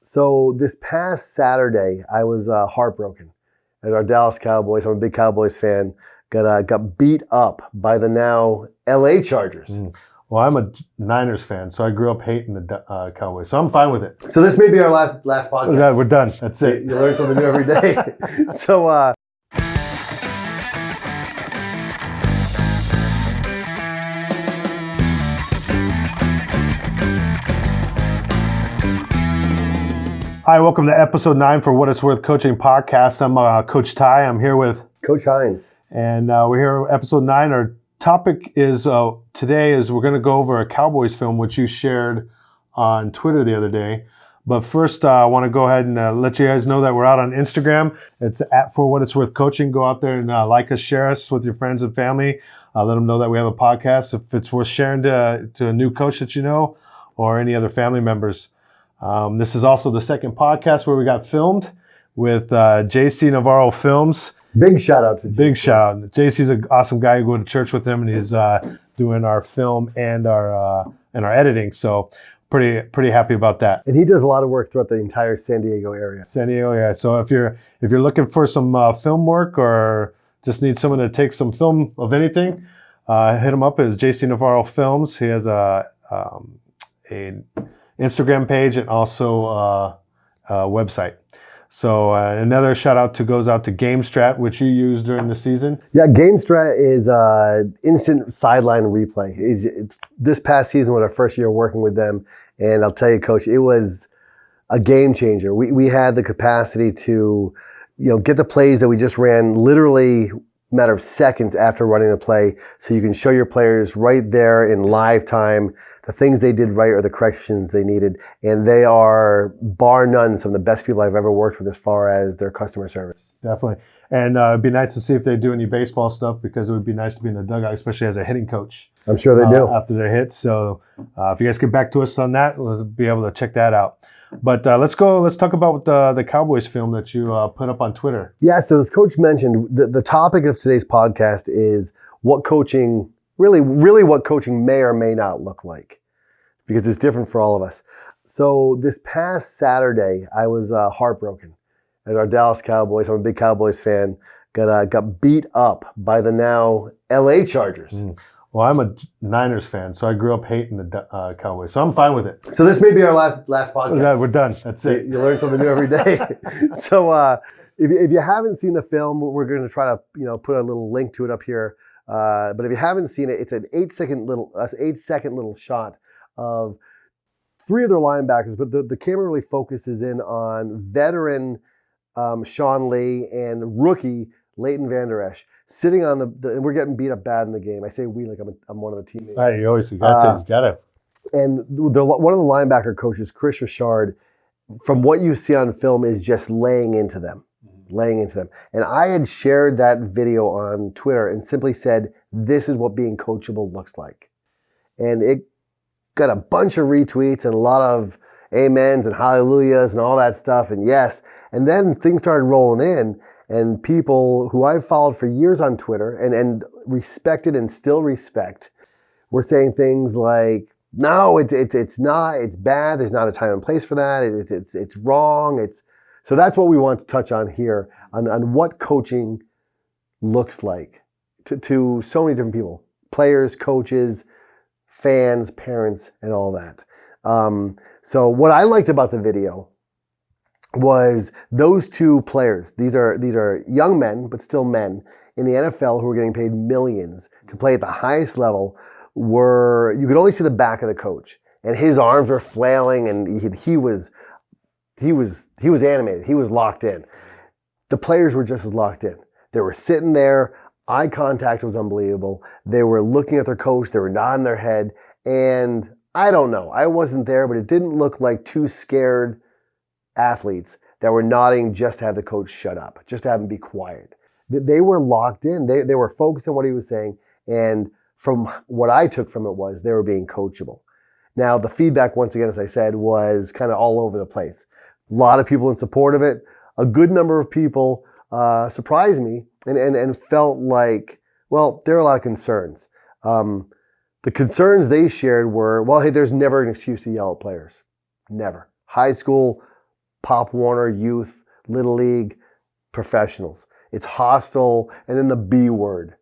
So this past Saturday, I was heartbroken as our Dallas Cowboys, I'm a big Cowboys fan, got beat up by the now LA Chargers. Well, I'm a Niners fan, so I grew up hating the Cowboys, so I'm fine with it. So this may be our last podcast. We're done. That's it. You learn something new every day. So Hi, welcome to episode 9 for What It's Worth Coaching Podcast. I'm Coach Tighe. I'm here with Coach Hines. And we're here episode 9. Our topic is today is we're going to go over a Cowboys film, which you shared on Twitter the other day. But first, I want to go ahead and let you guys know that we're out on Instagram. It's at For What It's Worth Coaching. Go out there and like us, share us with your friends and family. Let them know that we have a podcast. If it's worth sharing to a new coach that you know or any other family members. This is also the second podcast where we got filmed with JC Navarro Films. Big shout out to JC. Big shout out. JC's an awesome guy. You go to church with him, and he's doing our film and our editing. So pretty happy about that. And he does a lot of work throughout the entire San Diego area. San Diego, yeah. So if you're looking for some film work or just need someone to take some film of anything, hit him up as JC Navarro Films. He has a Instagram page and also a website. So another shout out goes out to GameStrat, which you used during the season. Yeah, GameStrat is instant sideline replay. This past season was our first year working with them, and I'll tell you, Coach, it was a game changer. We had the capacity to, get the plays that we just ran literally a matter of seconds after running the play, so you can show your players right there in live time the things they did right or the corrections they needed. And they are, bar none, some of the best people I've ever worked with as far as their customer service. Definitely. And it'd be nice to see if they do any baseball stuff, because it would be nice to be in the dugout, especially as a hitting coach. I'm sure they do. After their hits. So if you guys get back to us on that, we'll be able to check that out. But let's talk about the Cowboys film that you put up on Twitter. Yeah, so as Coach mentioned, the topic of today's podcast is what coaching, really what coaching may or may not look like, because it's different for all of us. So this past Saturday, I was heartbroken as our Dallas Cowboys, I'm a big Cowboys fan, got beat up by the now LA Chargers. Well, I'm a Niners fan, so I grew up hating the Cowboys, so I'm fine with it. So this may be our last podcast. Yeah, we're done. That's it. You learn something new every day. So if you haven't seen the film, we're going to try to put a little link to it up here. But if you haven't seen it, it's an 8-second little shot of 3 of their linebackers, but the camera really focuses in on veteran Sean Lee and rookie Leighton Vander Esch sitting on and we're getting beat up bad in the game. I say we like I'm one of the teammates. Right, you got to. And one of the linebacker coaches, Chris Richard, from what you see on film, is just laying into them. And I had shared that video on Twitter and simply said, this is what being coachable looks like. And it got a bunch of retweets and a lot of amens and hallelujahs and all that stuff and yes. And then things started rolling in, and people who I've followed for years on Twitter and respected and still respect were saying things like, no, it's not, it's bad, there's not a time and place for that, it's wrong. So that's what we want to touch on here, on what coaching looks like to so many different people, players, coaches, fans, parents, and all that. So what I liked about the video was those 2 players. These are young men, but still men in the NFL who are getting paid millions to play at the highest level. You could only see the back of the coach, and his arms were flailing, and he was animated. He was locked in. The players were just as locked in. They were sitting there. Eye contact was unbelievable. They were looking at their coach. They were nodding their head. And I don't know. I wasn't there, but it didn't look like 2 scared athletes that were nodding just to have the coach shut up, just to have him be quiet. They were locked in. They were focused on what he was saying. And from what I took from it was they were being coachable. Now, the feedback, once again, as I said, was kind of all over the place. A lot of people in support of it. A good number of people surprised me and felt like, well, there are a lot of concerns. The concerns they shared were, well, hey, there's never an excuse to yell at players. Never. High school, Pop Warner, youth, Little League, professionals. It's hostile, and then the B word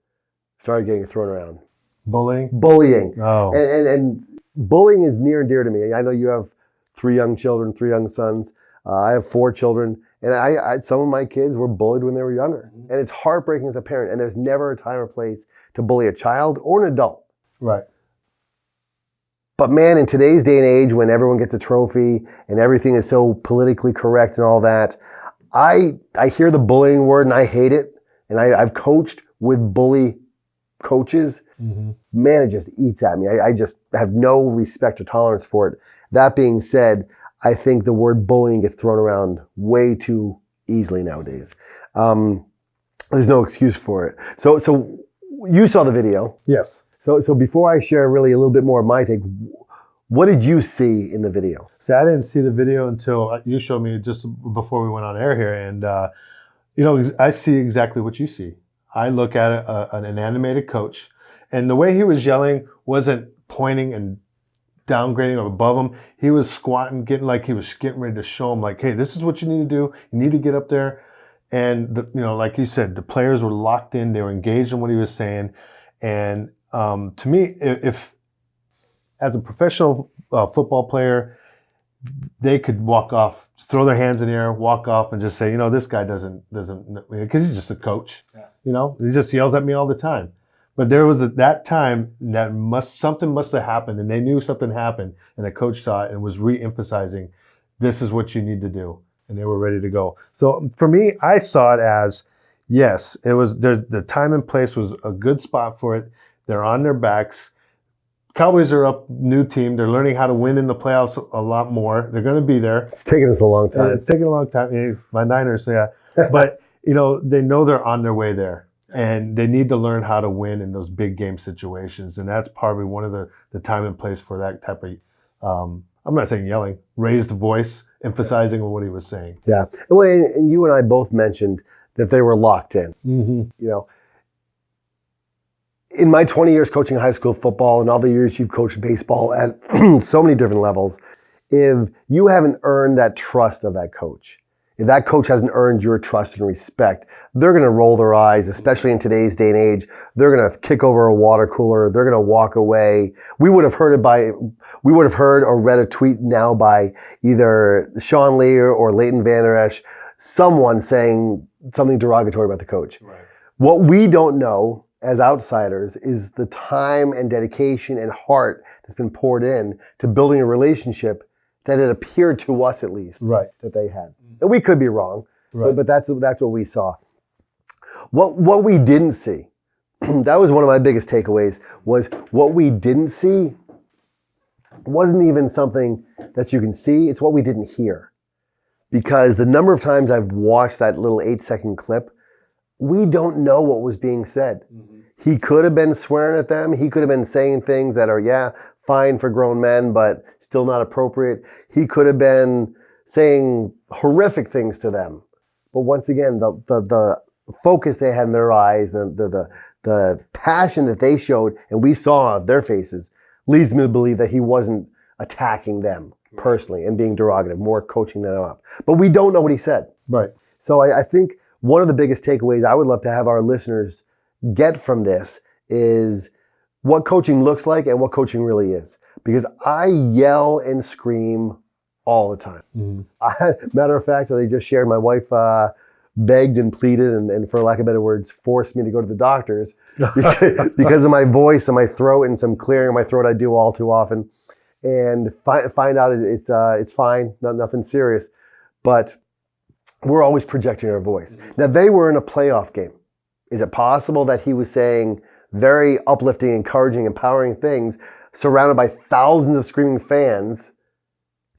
started getting thrown around. Bullying? Bullying. Oh. And bullying is near and dear to me. I know you have 3 young children, 3 young sons. I have 4 children, and I some of my kids were bullied when they were younger. And it's heartbreaking as a parent, and there's never a time or place to bully a child or an adult. Right. But man, in today's day and age, when everyone gets a trophy and everything is so politically correct and all that, I hear the bullying word and I hate it. And I've coached with bully coaches. Man, it just eats at me. I just have no respect or tolerance for it. That being said, I think the word bullying gets thrown around way too easily nowadays. There's no excuse for it. So you saw the video. Yes. So before I share really a little bit more of my take, what did you see in the video? See, I didn't see the video until you showed me just before we went on air here. And, I see exactly what you see. I look at an animated coach, and the way he was yelling wasn't pointing and downgrading or above him. He was squatting, getting like he was getting ready to show him, like, hey, this is what you need to do. You need to get up there. And, like you said, the players were locked in. They were engaged in what he was saying. And to me, if as a professional football player, they could walk off, throw their hands in the air, walk off, and just say, this guy doesn't, because he's just a coach. Yeah. He just yells at me all the time. But there was that time that something must have happened, and they knew something happened, and the coach saw it and was re-emphasizing, this is what you need to do, and they were ready to go. So for me, I saw it as, yes, it was the time and place was a good spot for it. They're on their backs. Cowboys are up, new team. They're learning how to win in the playoffs a lot more. They're going to be there. It's taken us a long time. It's taken a long time. Yeah, my Niners, yeah. But, they know they're on their way there. And they need to learn how to win in those big game situations. And that's probably one of the time and place for that type of, I'm not saying yelling, raised voice, emphasizing on what he was saying. Yeah. Well, and you and I both mentioned that they were locked in. In my 20 years coaching high school football and all the years you've coached baseball at so many different levels, if you haven't earned that trust of that coach, if that coach hasn't earned your trust and respect, they're going to roll their eyes, especially in today's day and age. They're going to kick over a water cooler. They're going to walk away. We would have heard or read a tweet now by either Sean Lee or Leighton, Vander, Esch, someone saying something derogatory about the coach. Right. What we don't know as outsiders is the time and dedication and heart that's been poured in to building a relationship that it appeared to us, at least, that they had. And we could be wrong, but that's what we saw. What we didn't see, that was one of my biggest takeaways, was what we didn't see wasn't even something that you can see. It's what we didn't hear. Because the number of times I've watched that little 8-second clip, we don't know what was being said. He could have been swearing at them. He could have been saying things that are, fine for grown men, but still not appropriate. He could have been saying horrific things to them. But once again, the focus they had in their eyes, the passion that they showed, and we saw on their faces, leads me to believe that he wasn't attacking them personally and being derogative, more coaching them up. But we don't know what he said. Right. So I think one of the biggest takeaways I would love to have our listeners get from this is what coaching looks like and what coaching really is. Because I yell and scream all the time. Matter of fact, as I just shared, my wife begged and pleaded and for lack of better words, forced me to go to the doctors because of my voice and my throat and some clearing of my throat I do all too often. And find out it's fine, nothing serious. But we're always projecting our voice. Now, they were in a playoff game. Is it possible that he was saying very uplifting, encouraging, empowering things surrounded by thousands of screaming fans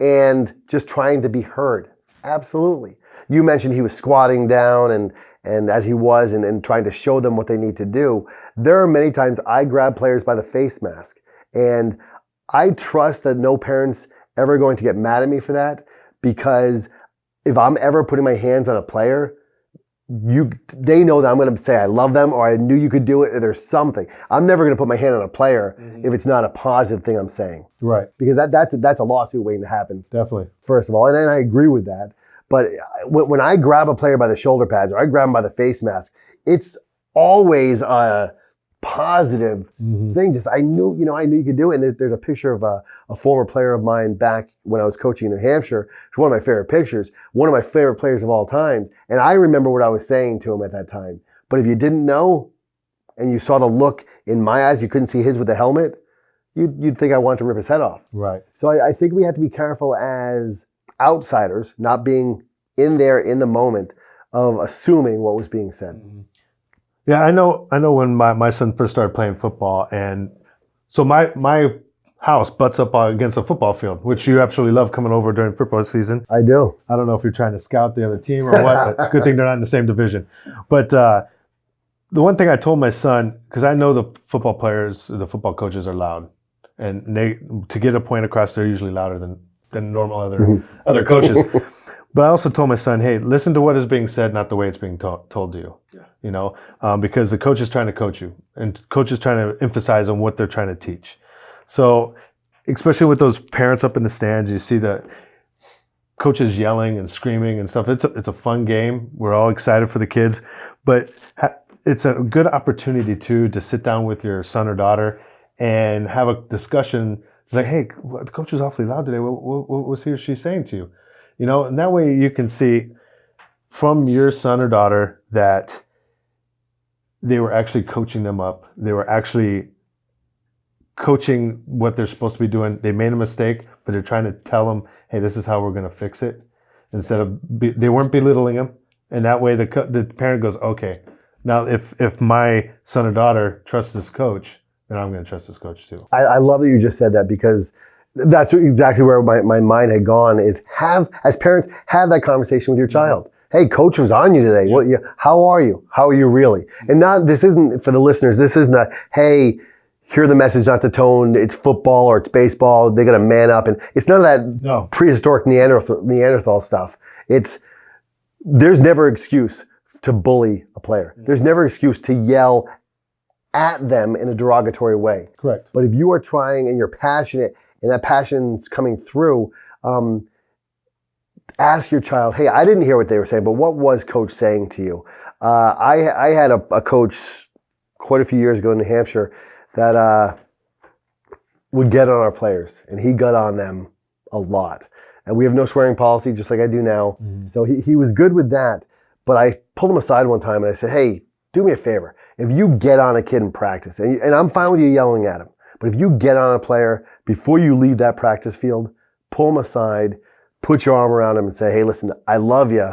and just trying to be heard? Absolutely. You mentioned he was squatting down and as he was and trying to show them what they need to do. There are many times I grab players by the face mask, and I trust that no parent's ever going to get mad at me for that, because if I'm ever putting my hands on a player, they know that I'm going to say I love them, or I knew you could do it, or there's something. I'm never going to put my hand on a player if it's not a positive thing I'm saying. Right. Because that's a lawsuit waiting to happen. Definitely. First of all, and I agree with that. But when I grab a player by the shoulder pads or I grab him by the face mask, it's always a positive thing. Just I knew you could do it. And there's a picture of a former player of mine back when I was coaching in New Hampshire. It's one of my favorite pictures, one of my favorite players of all time. And I remember what I was saying to him at that time. But if you didn't know and you saw the look in my eyes, you couldn't see his with the helmet, you'd think I wanted to rip his head off. Right. So I think we have to be careful as outsiders, not being in there in the moment of assuming what was being said. Yeah, I know when my son first started playing football, and so my house butts up against a football field, which you absolutely love coming over during football season. I do. I don't know if you're trying to scout the other team or what, but good thing they're not in the same division. But the one thing I told my son, because I know the football players, the football coaches are loud, and to get a point across, they're usually louder than normal other coaches. But I also told my son, hey, listen to what is being said, not the way it's being told to you. Yeah. Because the coach is trying to coach you, and coach is trying to emphasize on what they're trying to teach. So, especially with those parents up in the stands, you see the coaches yelling and screaming and stuff. It's a fun game. We're all excited for the kids, but it's a good opportunity to sit down with your son or daughter and have a discussion. It's like, hey, the coach was awfully loud today. What was he or she saying to you? And that way you can see from your son or daughter that they were actually coaching them up. They were actually coaching what they're supposed to be doing. They made a mistake, but they're trying to tell them, hey, this is how we're going to fix it. Instead of, they weren't belittling them. And that way the parent goes, okay, now if my son or daughter trusts this coach, then I'm going to trust this coach too. I love that you just said that, because that's exactly where my mind had gone, is as parents, have that conversation with your child. Hey, coach was on you today. Yeah. How are you? How are you really? And this isn't, for the listeners, this isn't hey, hear the message, not the tone. It's football or it's baseball. They got to man up. And it's none of that prehistoric Neanderthal stuff. There's never excuse to bully a player. There's never excuse to yell at them in a derogatory way. Correct. But if you are trying and you're passionate and that passion's coming through, ask your child, hey, I didn't hear what they were saying, but what was coach saying to you? I had a coach quite a few years ago in New Hampshire that would get on our players, and he got on them a lot. And we have no swearing policy, just like I do now. So he was good with that. But I pulled him aside one time and I said, hey, do me a favor. If you get on a kid in practice, and I'm fine with you yelling at him, but if you get on a player before you leave that practice field, pull him aside, put your arm around him and say, hey, listen, I love you.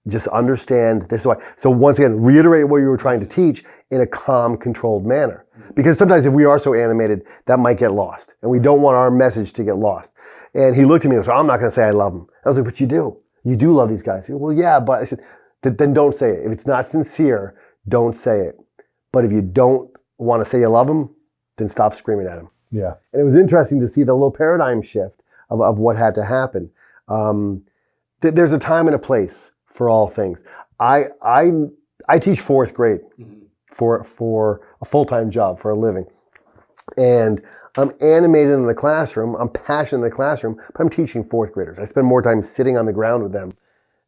Just understand this is why. So once again, reiterate what you were trying to teach in a calm, controlled manner. Because sometimes if we are so animated, that might get lost. And we don't want our message to get lost. And he looked at me and said, I'm not going to say I love him. I was like, but you do. You do love these guys. He said, well, yeah, but I said, then don't say it. If it's not sincere, don't say it. But if you don't want to say you love him, then stop screaming at him. Yeah. And it was interesting to see the little paradigm shift of what had to happen. There's a time and a place for all things. I teach fourth grade for a full-time job, for a living. And I'm animated in the classroom. I'm passionate in the classroom, but I'm teaching fourth graders. I spend more time sitting on the ground with them.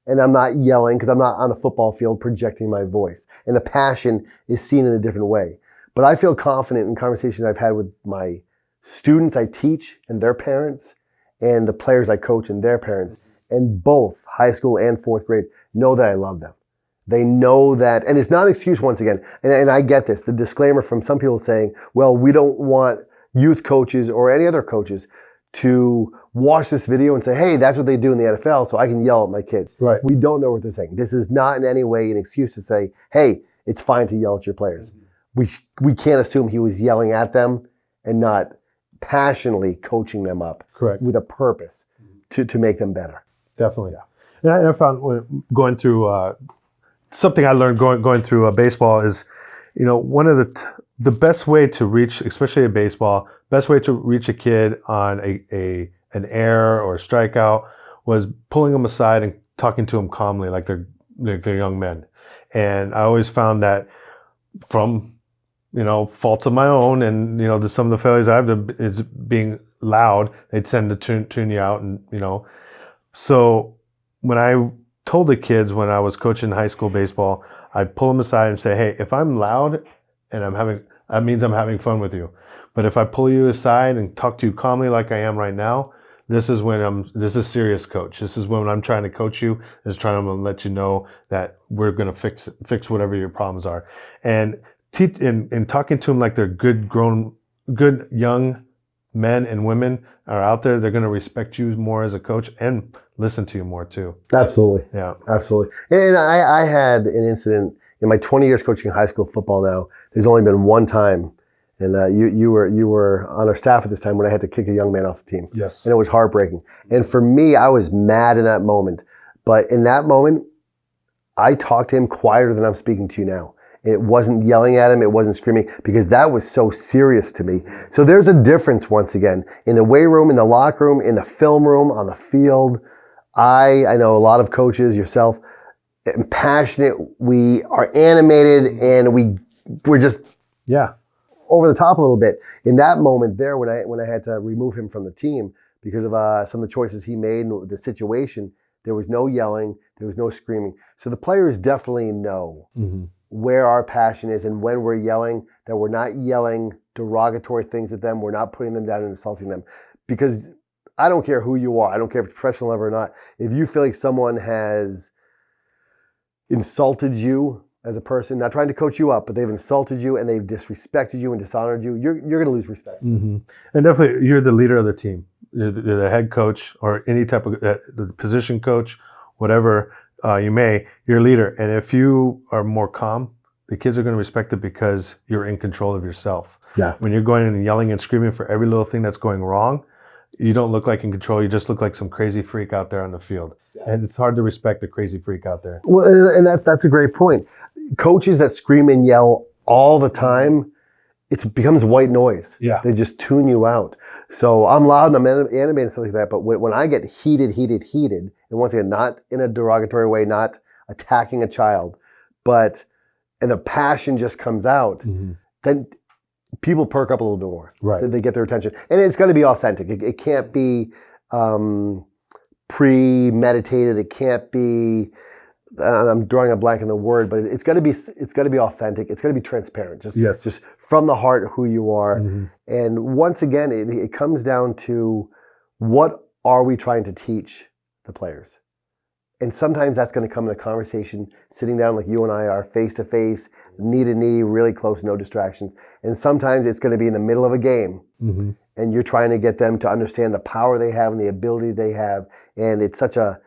And I'm not yelling because I'm not on a football field projecting my voice. And the passion is seen in a different way. But I feel confident in conversations I've had with my students I teach and their parents, and the players I coach and their parents, and both high school and fourth grade know that I love them. They know that, and it's not an excuse once again, and I get this, the disclaimer from some people saying, well, we don't want youth coaches or any other coaches to watch this video and say, hey, that's what they do in the NFL, so I can yell at my kids. Right. We don't know what they're saying. This is not in any way an excuse to say, hey, it's fine to yell at your players. We can't assume he was yelling at them and not passionately coaching them up. Correct. With a purpose to make them better. Definitely. And I found going through something I learned going through baseball is, one of the best way to reach, especially in baseball, best way to reach a kid on an error or a strikeout was pulling them aside and talking to them calmly, like they're young men. And I always found that from faults of my own and some of the failures I've done is being loud. They tend to tune you out, and so when I told the kids when I was coaching high school baseball, I'd pull them aside and say, hey, if I'm loud and that means I'm having fun with you. But if I pull you aside and talk to you calmly like I am right now, this is serious, coach. This is when I'm trying to coach you, is trying to let you know that we're going to fix whatever your problems are. And in talking to them like they're good young men and women are out there, they're going to respect you more as a coach and listen to you more too. Absolutely. Yeah. Absolutely. And I had an incident in my 20 years coaching high school football now. There's only been one time, and you were on our staff at this time when I had to kick a young man off the team. Yes. And it was heartbreaking. And for me, I was mad in that moment. But in that moment, I talked to him quieter than I'm speaking to you now. It wasn't yelling at him. It wasn't screaming, because that was so serious to me. So there's a difference, once again, in the weight room, in the locker room, in the film room, on the field. I know a lot of coaches, yourself, passionate. We are animated, and we're just over the top a little bit. In that moment there, when I had to remove him from the team because of some of the choices he made and the situation, there was no yelling, there was no screaming. So the players definitely know where our passion is, and when we're yelling, that we're not yelling derogatory things at them. We're not putting them down and insulting them. Because I don't care who you are. I don't care if it's professional level or not. If you feel like someone has insulted you as a person, not trying to coach you up, but they've insulted you and they've disrespected you and dishonored you, you're going to lose respect. And definitely, you're the leader of the team. You're the head coach or any type of the position coach, whatever you're a leader. And if you are more calm, the kids are going to respect it because you're in control of yourself. Yeah. When you're going in and yelling and screaming for every little thing that's going wrong, you don't look like in control. You just look like some crazy freak out there on the field. And it's hard to respect the crazy freak out there. Well, and that's a great point. Coaches that scream and yell all the time, it becomes white noise. Yeah. They just tune you out. So I'm loud and I'm animated and stuff like that, but when I get heated, and once again, not in a derogatory way, not attacking a child, and the passion just comes out, then people perk up a little bit more. Right. They get their attention. And it's got to be authentic. It can't be premeditated. It can't be, I'm drawing a blank on the word, but it's got to be authentic. It's got to be transparent. Just from the heart who you are. And once again, it comes down to, what are we trying to teach the players? And sometimes that's going to come in a conversation, sitting down like you and I are, face to face, knee to knee, really close, no distractions. And sometimes it's going to be in the middle of a game, and you're trying to get them to understand the power they have and the ability they have. And it's such a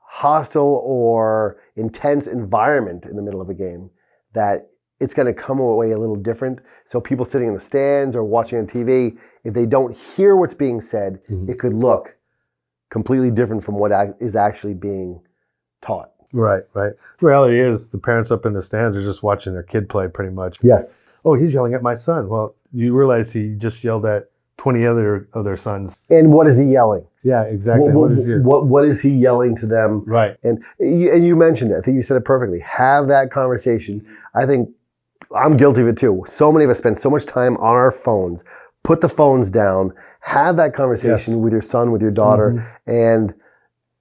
hostile or intense environment in the middle of a game that it's going to come away a little different. So people sitting in the stands or watching on TV, if they don't hear what's being said, it could look completely different from what is actually being taught. Right. The reality is, the parents up in the stands are just watching their kid play pretty much. Yes. Oh, he's yelling at my son. Well, you realize he just yelled at 20 other of their sons. And what is he yelling? Yeah, exactly. What is he yelling to them? Right. And you mentioned it. I think you said it perfectly. Have that conversation. I think I'm guilty of it too. So many of us spend so much time on our phones. Put the phones down. Have that conversation with your son, with your daughter, and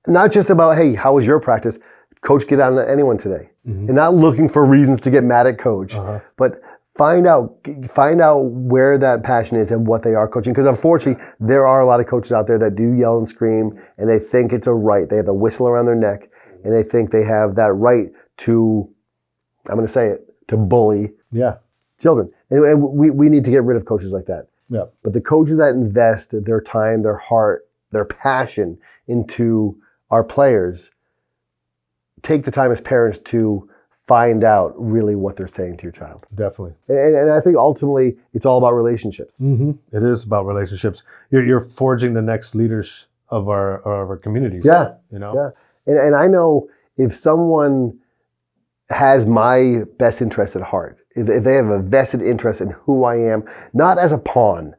not just about, hey, how was your practice? Coach, get on anyone today. And not looking for reasons to get mad at coach, but find out where that passion is and what they are coaching. Because unfortunately, there are a lot of coaches out there that do yell and scream, and they think it's a right. They have the whistle around their neck, and they think they have that right to, I'm going to say it, to bully children. And we need to get rid of coaches like that. Yeah. But the coaches that invest their time, their heart, their passion into our players, take the time as parents to find out really what they're saying to your child. Definitely. And I think ultimately it's all about relationships. It is about relationships. You're forging the next leaders of our communities. Yeah. You know? Yeah. And I know if someone has my best interest at heart, if they have a vested interest in who I am, not as a pawn,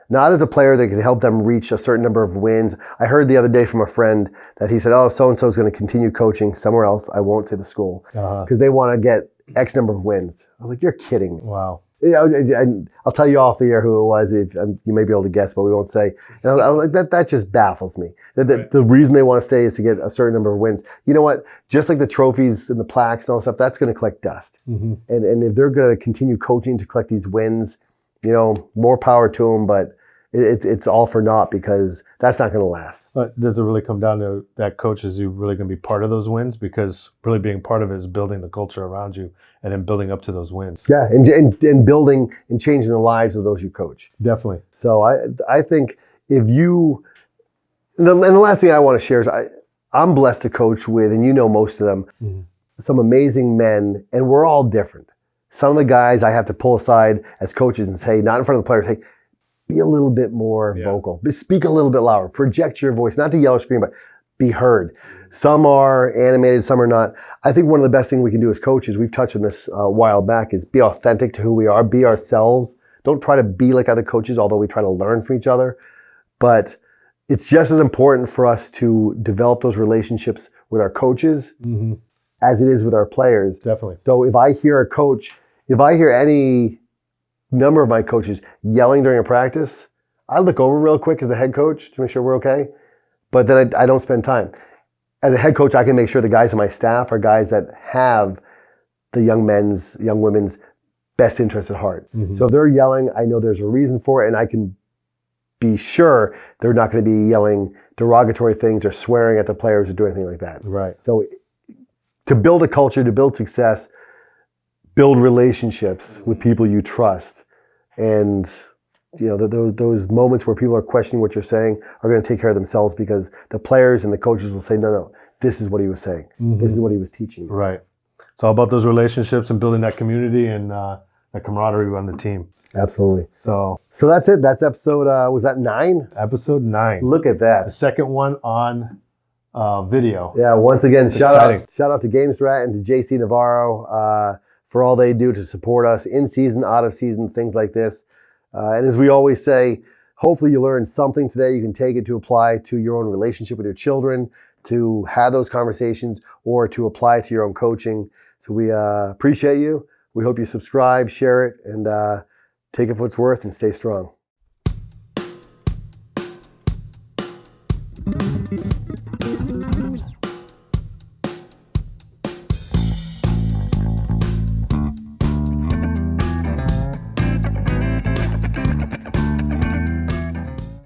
not as a player that can help them reach a certain number of wins. I heard the other day from a friend that he said, oh, so-and-so is going to continue coaching somewhere else. I won't say the school, because they want to get X number of wins. I was like, you're kidding me. Wow. And I'll tell you off the air who it was. If you may be able to guess, but we won't say. And I was like, that just baffles me. The reason they want to stay is to get a certain number of wins. You know what? Just like the trophies and the plaques and all that stuff, that's going to collect dust. And if they're going to continue coaching to collect these wins, you know, more power to them. But it's all for naught because that's not going to last. But does it really come down to that coach? Is you really going to be part of those wins? Because really being part of it is building the culture around you and then building up to those wins. Yeah, and building and changing the lives of those you coach. Definitely. So I think if you, and the last thing I want to share is I'm blessed to coach with, and you know most of them, some amazing men, and we're all different. Some of the guys I have to pull aside as coaches and say, not in front of the players, hey, be a little bit more vocal. Speak a little bit louder. Project your voice, not to yell or scream, but be heard. Some are animated, some are not. I think one of the best things we can do as coaches, we've touched on this a while back, is be authentic to who we are, be ourselves. Don't try to be like other coaches, although we try to learn from each other. But it's just as important for us to develop those relationships with our coaches as it is with our players. Definitely. So if I hear any number of my coaches yelling during a practice, I look over real quick as the head coach to make sure we're okay. But then I don't spend time. As a head coach, I can make sure the guys on my staff are guys that have the young women's best interest at heart. So if they're yelling, I know there's a reason for it, and I can be sure they're not going to be yelling derogatory things or swearing at the players or do anything like that. Right. So to build a culture, to build success, build relationships with people you trust, and you know those moments where people are questioning what you're saying are going to take care of themselves because the players and the coaches will say, no, this is what he was saying. This is what he was teaching. Right. It's all about those relationships and building that community and that camaraderie on the team. Absolutely. So that's it. That's episode, was that 9? Episode 9. Look at that. The second one on video. Yeah, once again, shout out to GameStrat and to JC Navarro for all they do to support us in season, out of season, things like this. And as we always say, hopefully you learned something today. You can take it to apply to your own relationship with your children, to have those conversations, or to apply to your own coaching. So we appreciate you. We hope you subscribe, share it, and take it for what it's worth and stay strong.